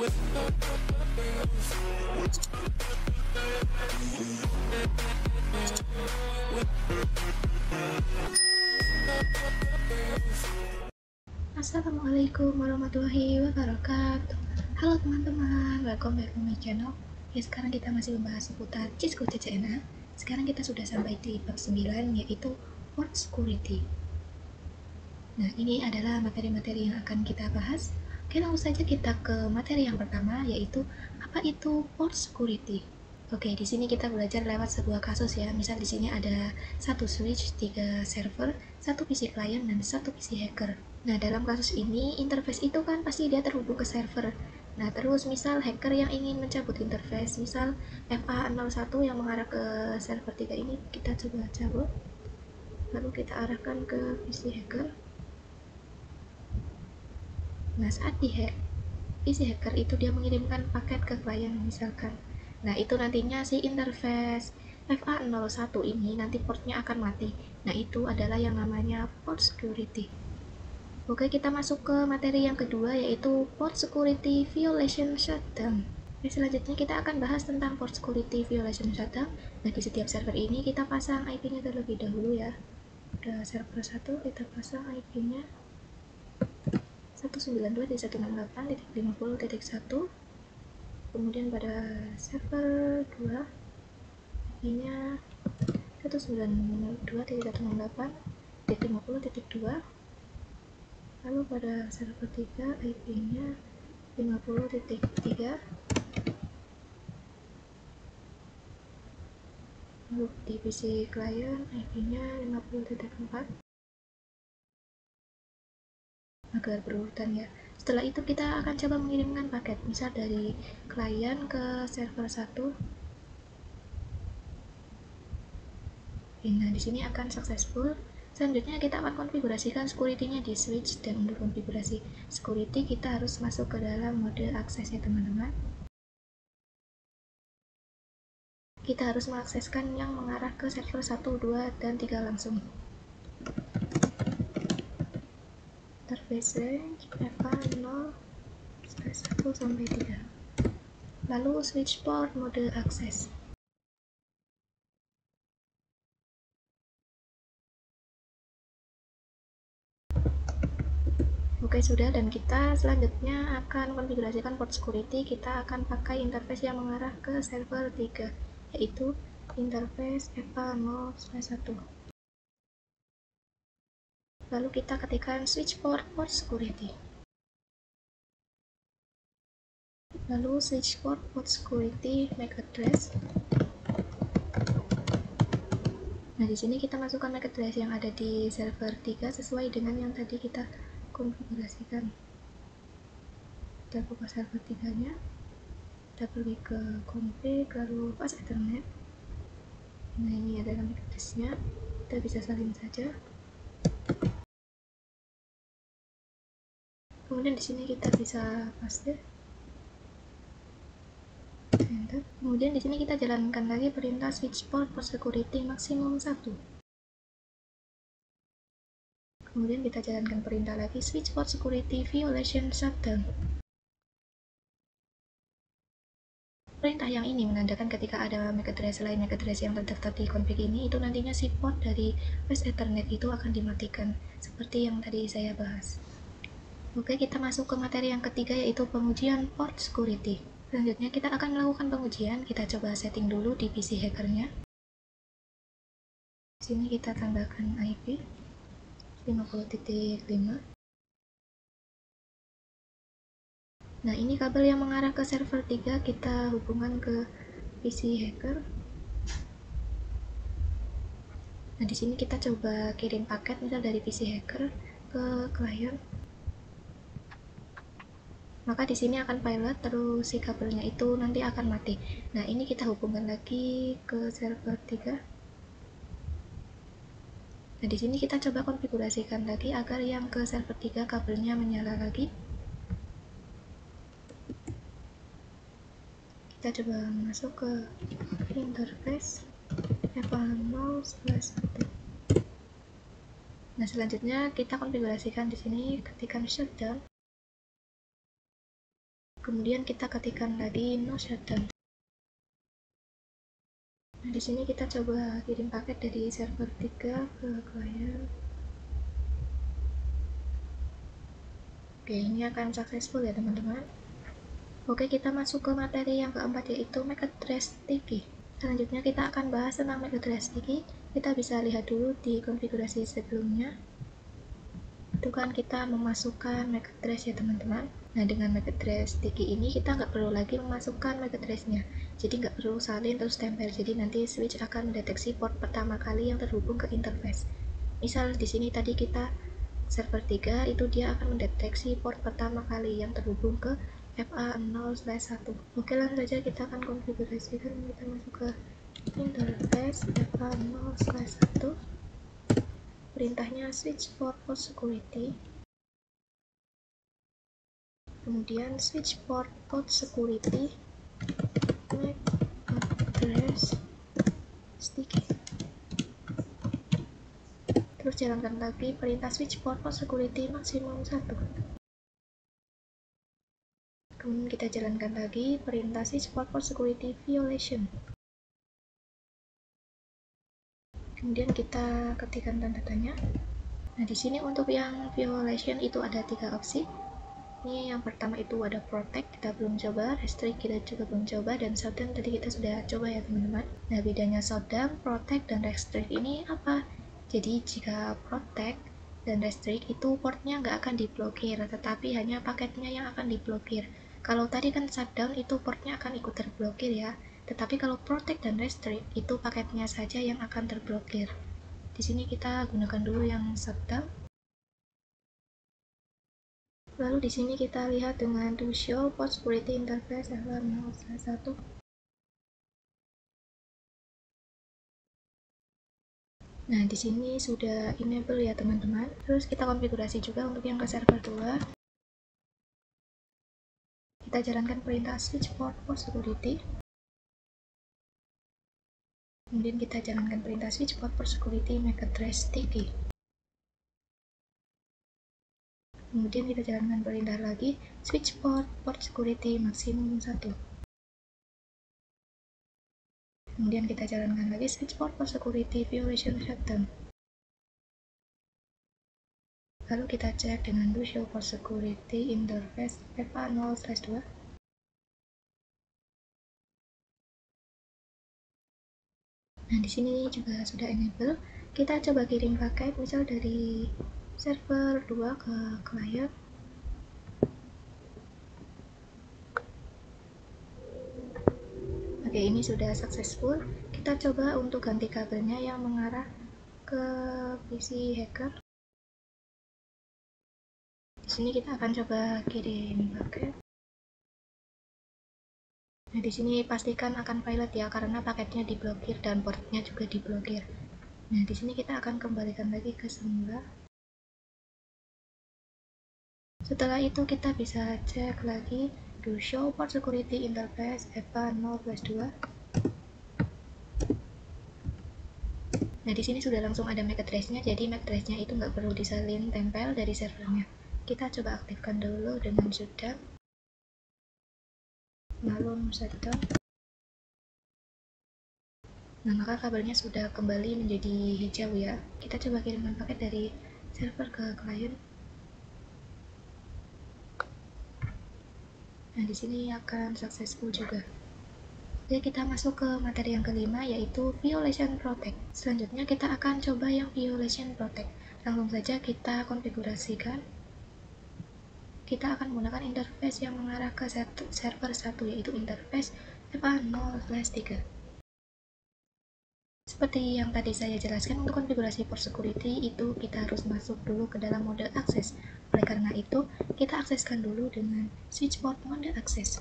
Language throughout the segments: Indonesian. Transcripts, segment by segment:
Assalamualaikum warahmatullahi wabarakatuh. Halo teman-teman, welcome back to my channel. Ya, sekarang kita masih membahas seputar Cisco CCNA. Sekarang kita sudah sampai di bab 9, yaitu Port Security. Nah, ini adalah materi-materi yang akan kita bahas. Oke, langsung saja kita ke materi yang pertama, yaitu apa itu Port Security. Oke, di sini kita belajar lewat sebuah kasus ya. Misal di sini ada satu switch, 3 server, 1 PC client, dan 1 PC hacker. Nah, dalam kasus ini, interface itu kan pasti dia terhubung ke server. Nah, terus misal hacker yang ingin mencabut interface, misal FA01 yang mengarah ke server 3 ini, kita coba cabut. Lalu kita arahkan ke PC hacker. Nah, saat dihack, PC hacker itu dia mengirimkan paket ke klien misalkan. Nah, itu nantinya si interface FA01 ini nanti portnya akan mati. Nah, itu adalah yang namanya port security. Oke, kita masuk ke materi yang kedua, yaitu port security violation shutdown. Oke, selanjutnya kita akan bahas tentang port security violation shutdown. Nah, di setiap server ini kita pasang IP-nya terlebih dahulu ya. Pada server 1 kita pasang IP-nya 192.168.50.1. Kemudian pada server 2 IP-nya 192.168.50.2. Lalu pada server 3 IP-nya 50.3. Lalu di PC client IP-nya 50.4 agar berurutan ya. Setelah itu kita akan coba mengirimkan paket, misal dari klien ke server 1. Nah, di sini akan successful. Selanjutnya kita akan konfigurasikan security-nya di switch, dan untuk konfigurasi security kita harus masuk ke dalam mode akses ya teman-teman. Kita harus mengakseskan yang mengarah ke server 1, 2, dan 3 langsung. Interface range FA0/1 sampai 3. Lalu switch port mode akses. Oke, sudah, dan kita selanjutnya akan konfigurasikan port security. Kita akan pakai interface yang mengarah ke server 3, yaitu interface FA0/1. Lalu kita ketikkan switch port security. Lalu switch port security MAC address. Nah, di sini kita masukkan MAC address yang ada di server 3 sesuai dengan yang tadi kita konfigurasikan. Kita buka server 3-nya. Kita pergi ke config, lalu pas ethernet. Nah, ini adalah MAC address-nya. Kita bisa salin saja. Kemudian di sini kita bisa paste. Enter. Kemudian di sini kita jalankan lagi perintah switch port security maksimum 1. Kemudian kita jalankan perintah lagi switch port security violation shutdown. Perintah yang ini menandakan ketika ada MAC address selain MAC address yang terdaftar di config ini, itu nantinya si port dari flash ethernet itu akan dimatikan, seperti yang tadi saya bahas. Oke, kita masuk ke materi yang ketiga, yaitu pengujian port security. Selanjutnya kita akan melakukan pengujian. Kita coba setting dulu di PC hackernya. Di sini kita tambahkan IP 50.5. Nah, ini kabel yang mengarah ke server 3 kita hubungkan ke PC hacker. Nah, di sini kita coba kirim paket misal dari PC hacker ke klien. Maka di sini akan pilot, terus si kabelnya itu nanti akan mati. Nah, ini kita hubungkan lagi ke server 3. Nah, di sini kita coba konfigurasikan lagi agar yang ke server 3 kabelnya menyala lagi. Kita coba masuk ke interface FA0/1. Nah, selanjutnya kita konfigurasikan di sini, ketikkan shutdown. Kemudian kita ketikkan lagi no shutdown. Nah, di sini kita coba kirim paket dari server 3 ke klien. Oke, ini akan successful ya teman-teman. Oke, kita masuk ke materi yang keempat, yaitu MAC address sticky. Selanjutnya kita akan bahas tentang MAC address sticky. Kita bisa lihat dulu di konfigurasi sebelumnya. Itu kan kita memasukkan MAC address ya teman-teman. Nah, dengan MAC address sticky ini kita nggak perlu lagi memasukkan MAC address-nya. Jadi nggak perlu salin terus tempel. Jadi nanti switch akan mendeteksi port pertama kali yang terhubung ke interface. Misal di sini tadi kita server 3, itu dia akan mendeteksi port pertama kali yang terhubung ke FA0/1. Oke, langsung saja kita akan konfigurasikan. Kita masuk ke interface FA0/1. Perintahnya switch for port security. Kemudian switch port security MAC address sticky. Terus jalankan lagi perintah switch port security maksimum 1. Kemudian kita jalankan lagi perintah switch port security violation. Kemudian kita ketikkan tanda tanya. Nah, di sini untuk yang violation itu ada 3 opsi. Ini yang pertama itu ada protect, kita belum coba, restrict kita juga belum coba, dan shutdown tadi kita sudah coba ya teman-teman. Nah, bedanya shutdown, protect, dan restrict ini apa? Jadi jika protect dan restrict itu portnya nggak akan diblokir, tetapi hanya paketnya yang akan diblokir. Kalau tadi kan shutdown itu portnya akan ikut terblokir ya, tetapi kalau protect dan restrict itu paketnya saja yang akan terblokir. Di sini kita gunakan dulu yang shutdown. Lalu di sini kita lihat dengan to show port security interface FA0/1. Nah, di sini sudah enable ya teman-teman. Terus kita konfigurasi juga untuk yang ke server 2. Kita jalankan perintah switch port security. Kemudian kita jalankan perintah switch port security MAC address sticky. Kemudian kita jalankan perintah lagi switch port security maksimum 1. Kemudian kita jalankan lagi switch port security violation shutdown. Lalu kita cek dengan do show port security interface FA0/2. Nah, di sini juga sudah enable. Kita coba kirim paket misal dari server 2 ke klien. Oke, ini sudah successful. Kita coba untuk ganti kabelnya yang mengarah ke PC hacker. Di sini kita akan coba kirim paket. Nah, di sini pastikan akan pilot ya, karena paketnya diblokir dan portnya juga diblokir. Nah, di sini kita akan kembalikan lagi ke semula. Setelah itu kita bisa cek lagi do show port security interface FA0/2. Nah, di sini sudah langsung ada MAC address-nya, jadi MAC address-nya itu nggak perlu disalin tempel dari servernya. Kita coba aktifkan dulu dengan shutdown. Lalu shutdown. Nah, maka kabelnya sudah kembali menjadi hijau ya. Kita coba kirimkan paket dari server ke klien. Nah, di sini akan successful juga. Oke, kita masuk ke materi yang kelima, yaitu violation protect. Selanjutnya kita akan coba yang violation protect. Langsung saja kita konfigurasikan. Kita akan menggunakan interface yang mengarah ke server 1, yaitu interface FA0/3. Seperti yang tadi saya jelaskan, untuk konfigurasi port security itu kita harus masuk dulu ke dalam mode akses. Oleh karena itu, kita akseskan dulu dengan switch port mode akses.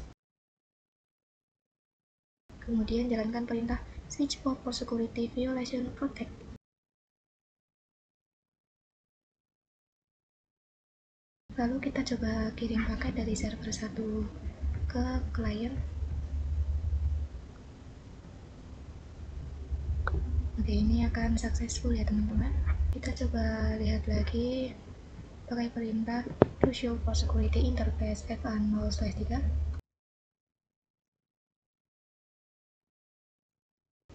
Kemudian jalankan perintah switch port security violation protect. Lalu kita coba kirim paket dari server 1 ke klien. Oke, ini akan successful ya teman-teman. Kita coba lihat lagi pakai perintah to show port security interface FA0/3.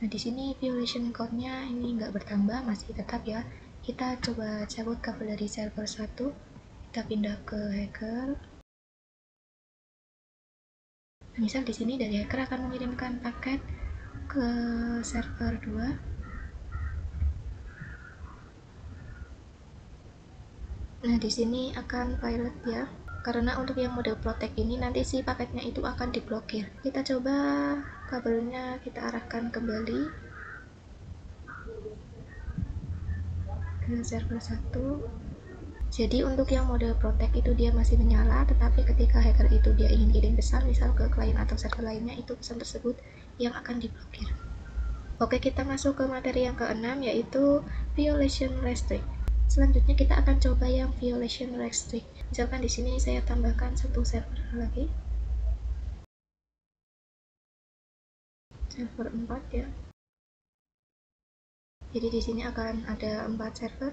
Nah, di sini violation count-nya ini nggak bertambah, masih tetap ya. Kita coba cabut kabel dari server 1, kita pindah ke hacker. Misal di sini dari hacker akan mengirimkan paket ke server 2. Nah, di sini akan pilot ya. Karena untuk yang mode protect ini nanti si paketnya itu akan diblokir. Kita coba kabelnya kita arahkan kembali ke server 1. Jadi untuk yang mode protect itu dia masih menyala, tetapi ketika hacker itu dia ingin kirim pesan misal ke klien atau server lainnya, itu pesan tersebut yang akan diblokir. Oke, kita masuk ke materi yang keenam, yaitu violation restrict. Selanjutnya kita akan coba yang violation restrict. Misalkan di sini saya tambahkan satu server lagi, server 4 ya. Jadi di sini akan ada 4 server.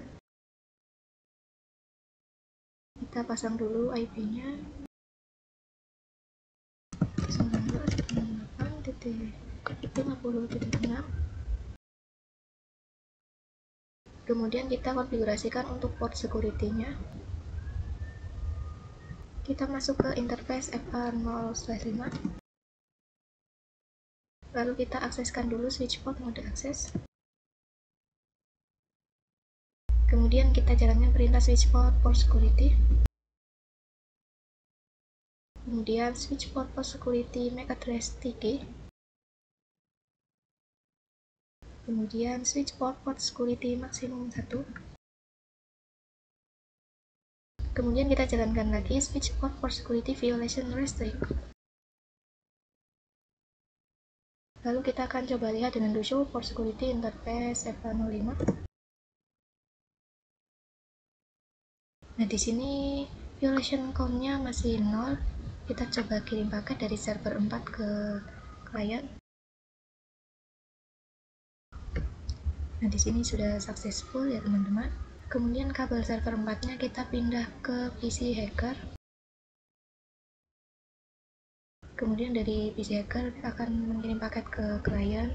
Kita pasang dulu IP-nya 19.68.50.6. Kemudian kita konfigurasikan untuk port security-nya. Kita masuk ke interface FA0/5. Lalu kita akseskan dulu switch port mode akses. Kemudian kita jalankan perintah switch port security. Kemudian switch port security MAC address 3. Kemudian switch port security maksimum 1. Kemudian kita jalankan lagi switch port security violation restrict. Lalu kita akan coba lihat dengan do show port security interface FA05. Nah, di sini violation count-nya masih 0. Kita coba kirim paket dari server 4 ke klien. Nah, di sini sudah successful ya teman-teman. Kemudian kabel server 4-nya kita pindah ke PC hacker. Kemudian dari PC hacker akan mengirim paket ke klien.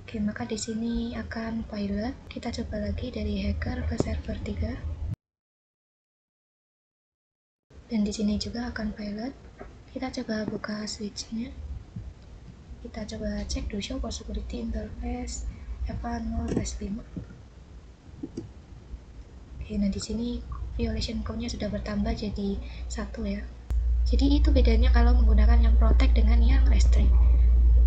Oke, maka di sini akan pilot. Kita coba lagi dari hacker ke server 3. Dan di sini juga akan pilot. Kita coba buka switch-nya. Kita coba cek do show port security interface FA0/5. Oke, nah di sini violation count-nya sudah bertambah jadi 1 ya. Jadi itu bedanya kalau menggunakan yang protect dengan yang restrict.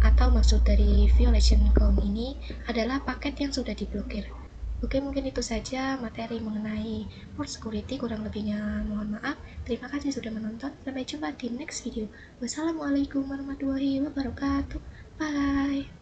Atau maksud dari violation count ini adalah paket yang sudah diblokir. Oke, mungkin itu saja materi mengenai port security, kurang lebihnya mohon maaf. Terima kasih sudah menonton, sampai jumpa di next video. Wassalamualaikum warahmatullahi wabarakatuh. Bye.